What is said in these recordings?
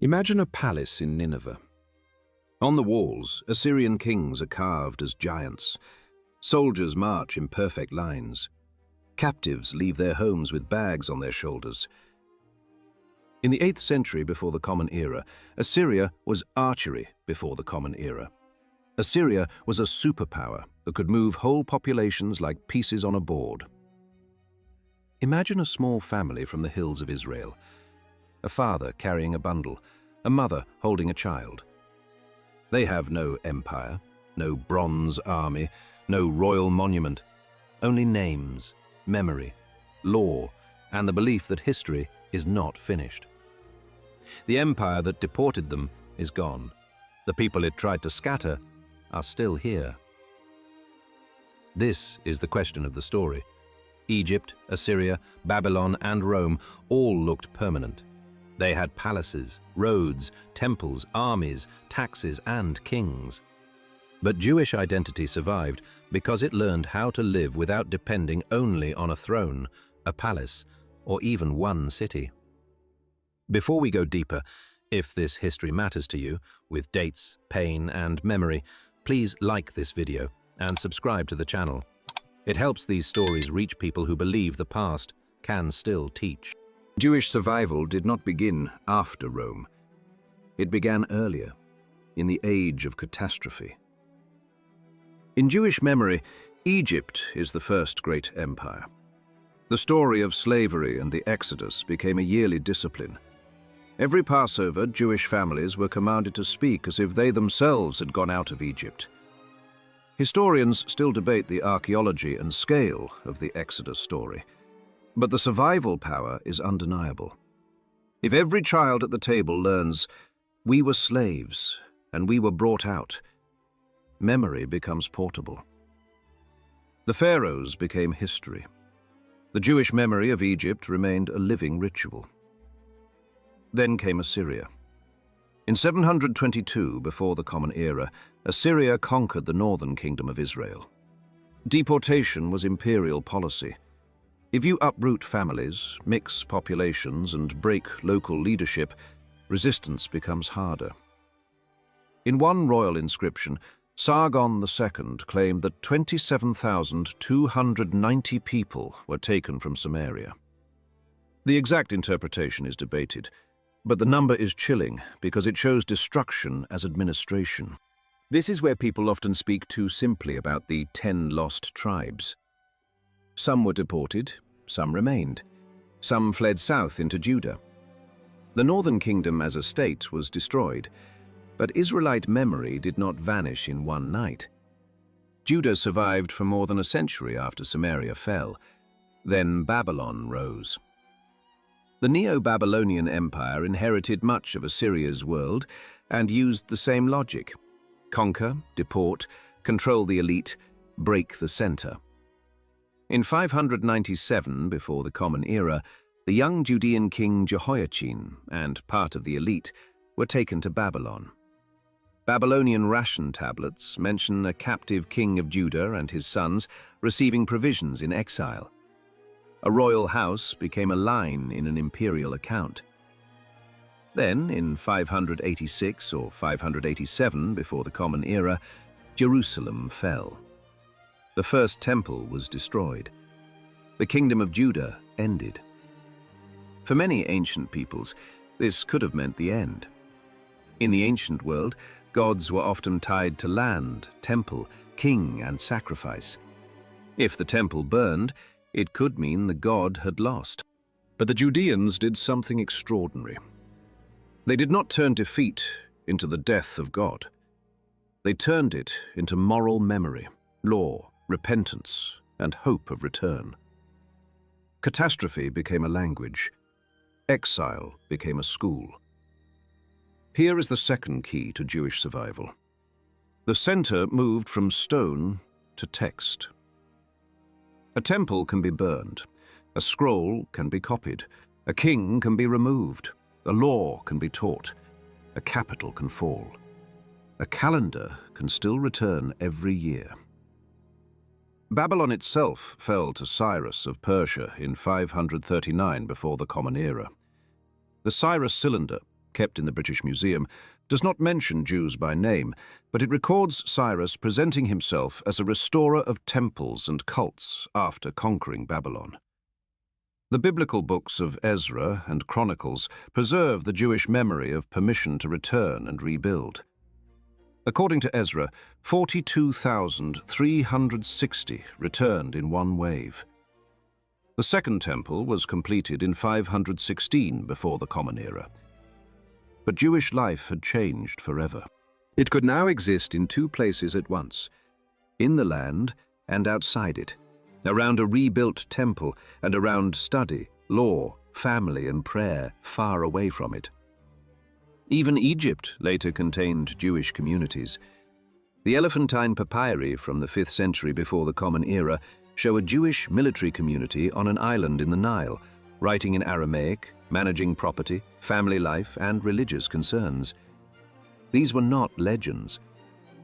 Imagine a palace in Nineveh. On the walls, Assyrian kings are carved as giants. Soldiers march in perfect lines. Captives leave their homes with bags on their shoulders. In the 8th century before the Common Era, Assyria was archery before the Common Era. Assyria was a superpower that could move whole populations like pieces on a board. Imagine a small family from the hills of Israel. A father carrying a bundle, a mother holding a child. They have no empire, no bronze army, no royal monument, only names, memory, law, and the belief that history is not finished. The empire that deported them is gone. The people it tried to scatter are still here. This is the question of the story. Egypt, Assyria, Babylon, and Rome all looked permanent. They had palaces, roads, temples, armies, taxes, and kings. But Jewish identity survived because it learned how to live without depending only on a throne, a palace, or even one city. Before we go deeper, if this history matters to you, with dates, pain, and memory, please like this video and subscribe to the channel. It helps these stories reach people who believe the past can still teach. Jewish survival did not begin after Rome. It began earlier, in the age of catastrophe. In Jewish memory, Egypt is the first great empire. The story of slavery and the Exodus became a yearly discipline. Every Passover, Jewish families were commanded to speak as if they themselves had gone out of Egypt. Historians still debate the archaeology and scale of the Exodus story, but the survival power is undeniable. If every child at the table learns, "We were slaves, and we were brought out," memory becomes portable. The pharaohs became history. The Jewish memory of Egypt remained a living ritual. Then came Assyria. In 722 before the Common Era, Assyria conquered the northern kingdom of Israel. Deportation was imperial policy. If you uproot families, mix populations, and break local leadership, resistance becomes harder. In one royal inscription, Sargon II claimed that 27,290 people were taken from Samaria. The exact interpretation is debated, but the number is chilling because it shows destruction as administration. This is where people often speak too simply about the 10 lost tribes. Some were deported, some remained. Some fled south into Judah. The northern kingdom as a state was destroyed, but Israelite memory did not vanish in one night. Judah survived for more than a century after Samaria fell. Then Babylon rose. The Neo-Babylonian Empire inherited much of Assyria's world and used the same logic: conquer, deport, control the elite, break the center. In 597 before the Common Era, the young Judean king Jehoiachin and part of the elite were taken to Babylon. Babylonian ration tablets mention a captive king of Judah and his sons receiving provisions in exile. A royal house became a line in an imperial account. Then, in 586 or 587 before the Common Era, Jerusalem fell. The first temple was destroyed. The kingdom of Judah ended. For many ancient peoples, this could have meant the end. In the ancient world, gods were often tied to land, temple, king, and sacrifice. If the temple burned, it could mean the god had lost. But the Judeans did something extraordinary. They did not turn defeat into the death of God. They turned it into moral memory, law, repentance, and hope of return. Catastrophe became a language. Exile became a school. Here is the second key to Jewish survival. The center moved from stone to text. A temple can be burned, a scroll can be copied, a king can be removed, a law can be taught, a capital can fall. A calendar can still return every year. Babylon itself fell to Cyrus of Persia in 539 before the Common Era. The Cyrus cylinder, kept in the British Museum, does not mention Jews by name, but it records Cyrus presenting himself as a restorer of temples and cults after conquering Babylon. The biblical books of Ezra and Chronicles preserve the Jewish memory of permission to return and rebuild. According to Ezra, 42,360 returned in one wave. The Second Temple was completed in 516 before the Common Era. But Jewish life had changed forever. It could now exist in two places at once, in the land and outside it, around a rebuilt temple and around study, law, family and prayer far away from it. Even Egypt later contained Jewish communities. The Elephantine papyri from the 5th century before the Common Era show a Jewish military community on an island in the Nile, writing in Aramaic, managing property, family life, and religious concerns. These were not legends.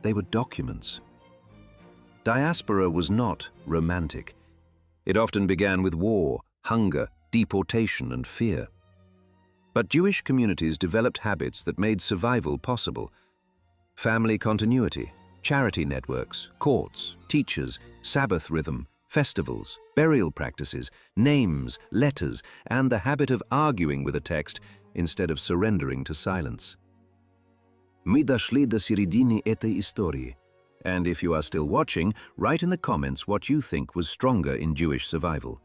They were documents. Diaspora was not romantic. It often began with war, hunger, deportation, and fear. But Jewish communities developed habits that made survival possible. Family continuity, charity networks, courts, teachers, Sabbath rhythm, festivals, burial practices, names, letters, and the habit of arguing with a text instead of surrendering to silence. Мы дошли до середины этой истории. And if you are still watching, write in the comments what you think was stronger in Jewish survival: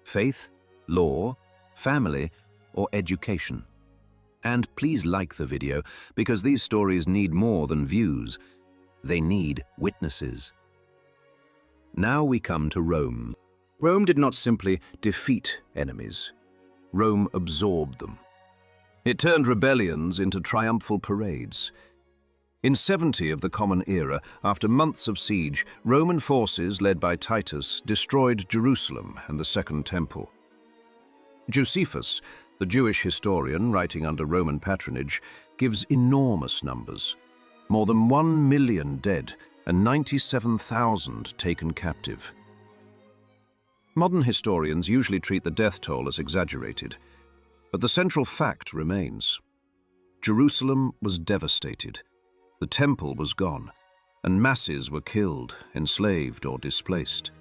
faith, law, family, or education. And please like the video, because these stories need more than views. They need witnesses. Now we come to Rome. Rome did not simply defeat enemies. Rome absorbed them. It turned rebellions into triumphal parades. In 70 of the Common Era, after months of siege, Roman forces led by Titus destroyed Jerusalem and the Second Temple. Josephus, the Jewish historian writing under Roman patronage, gives enormous numbers: more than 1 million dead and 97,000 taken captive. Modern historians usually treat the death toll as exaggerated, but the central fact remains. Jerusalem was devastated, the temple was gone, and masses were killed, enslaved, or displaced.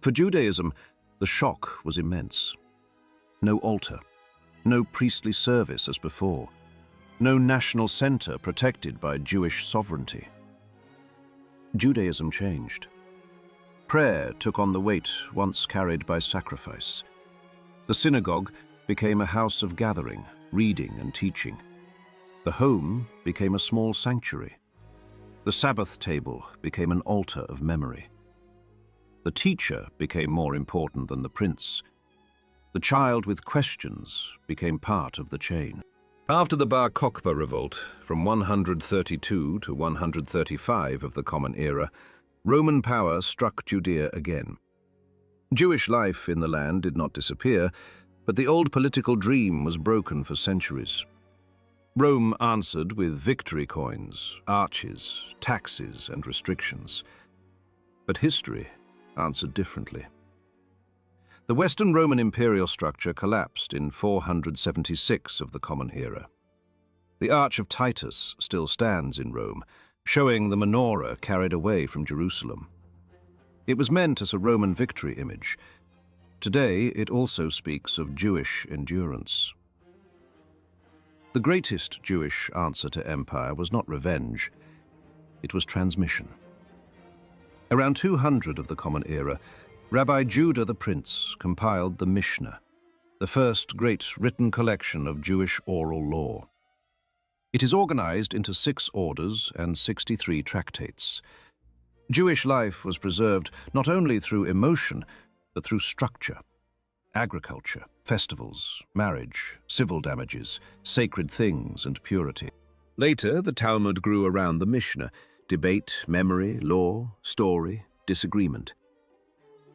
For Judaism, the shock was immense. No altar, no priestly service as before, no national center protected by Jewish sovereignty. Judaism changed. Prayer took on the weight once carried by sacrifice. The synagogue became a house of gathering, reading and teaching. The home became a small sanctuary. The Sabbath table became an altar of memory. The teacher became more important than the prince. The child with questions became part of the chain. After the Bar Kokhba revolt, from 132 to 135 of the Common Era, Roman power struck Judea again. Jewish life in the land did not disappear, but the old political dream was broken for centuries. Rome answered with victory coins, arches, taxes, and restrictions. But history answered differently. The Western Roman imperial structure collapsed in 476 of the Common Era. The Arch of Titus still stands in Rome, showing the menorah carried away from Jerusalem. It was meant as a Roman victory image. Today, it also speaks of Jewish endurance. The greatest Jewish answer to empire was not revenge, it was transmission. Around 200 of the Common Era, Rabbi Judah the Prince compiled the Mishnah, the first great written collection of Jewish oral law. It is organized into 6 orders and 63 tractates. Jewish life was preserved not only through emotion, but through structure: agriculture, festivals, marriage, civil damages, sacred things, and purity. Later, the Talmud grew around the Mishnah: debate, memory, law, story, disagreement.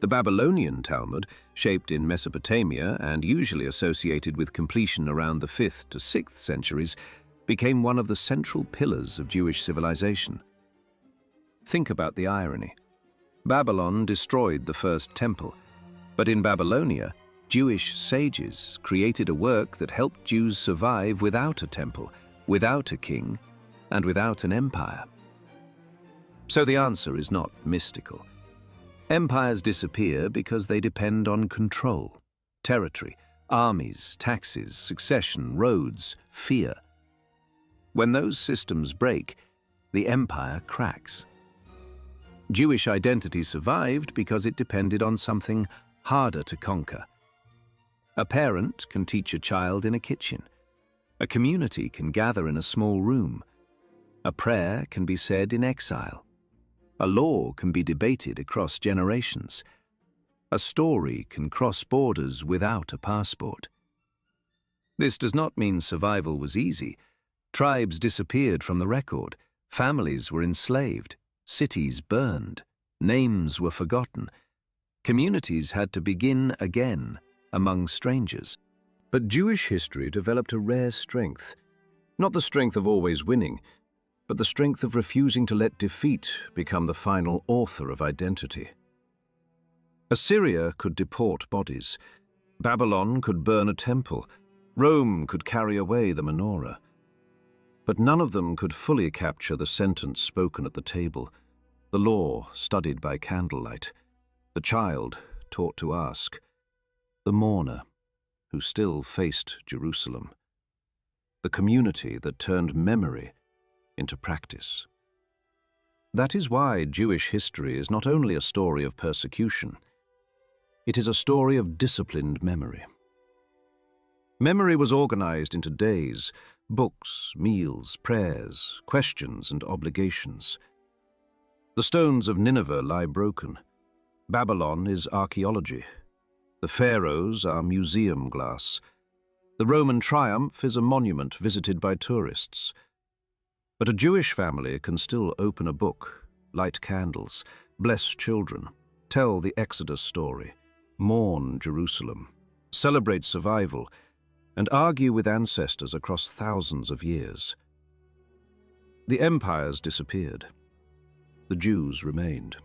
The Babylonian Talmud, shaped in Mesopotamia and usually associated with completion around the 5th to 6th centuries, became one of the central pillars of Jewish civilization. Think about the irony. Babylon destroyed the first temple, but in Babylonia, Jewish sages created a work that helped Jews survive without a temple, without a king, and without an empire. So the answer is not mystical. Empires disappear because they depend on control, territory, armies, taxes, succession, roads, fear. When those systems break, the empire cracks. Jewish identity survived because it depended on something harder to conquer. A parent can teach a child in a kitchen. A community can gather in a small room. A prayer can be said in exile. A law can be debated across generations. A story can cross borders without a passport. This does not mean survival was easy. Tribes disappeared from the record. Families were enslaved. Cities burned. Names were forgotten. Communities had to begin again among strangers. But Jewish history developed a rare strength. Not the strength of always winning, but the strength of refusing to let defeat become the final author of identity. Assyria could deport bodies. Babylon could burn a temple. Rome could carry away the menorah. But none of them could fully capture the sentence spoken at the table, the law studied by candlelight, the child taught to ask, the mourner who still faced Jerusalem, the community that turned memory into practice. That is why Jewish history is not only a story of persecution, it is a story of disciplined memory. Memory was organized into days, books, meals, prayers, questions, and obligations. The stones of Nineveh lie broken. Babylon is archaeology. The pharaohs are museum glass. The Roman triumph is a monument visited by tourists. But a Jewish family can still open a book, light candles, bless children, tell the Exodus story, mourn Jerusalem, celebrate survival, and argue with ancestors across thousands of years. The empires disappeared. The Jews remained.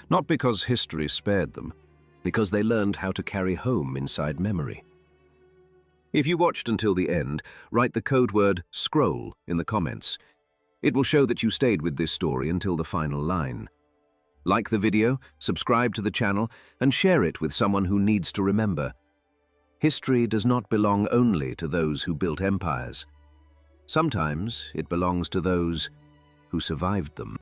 Not because history spared them, because they learned how to carry home inside memory. If you watched until the end, write the code word SCROLL in the comments. It will show that you stayed with this story until the final line. Like the video, subscribe to the channel, and share it with someone who needs to remember. History does not belong only to those who built empires. Sometimes it belongs to those who survived them.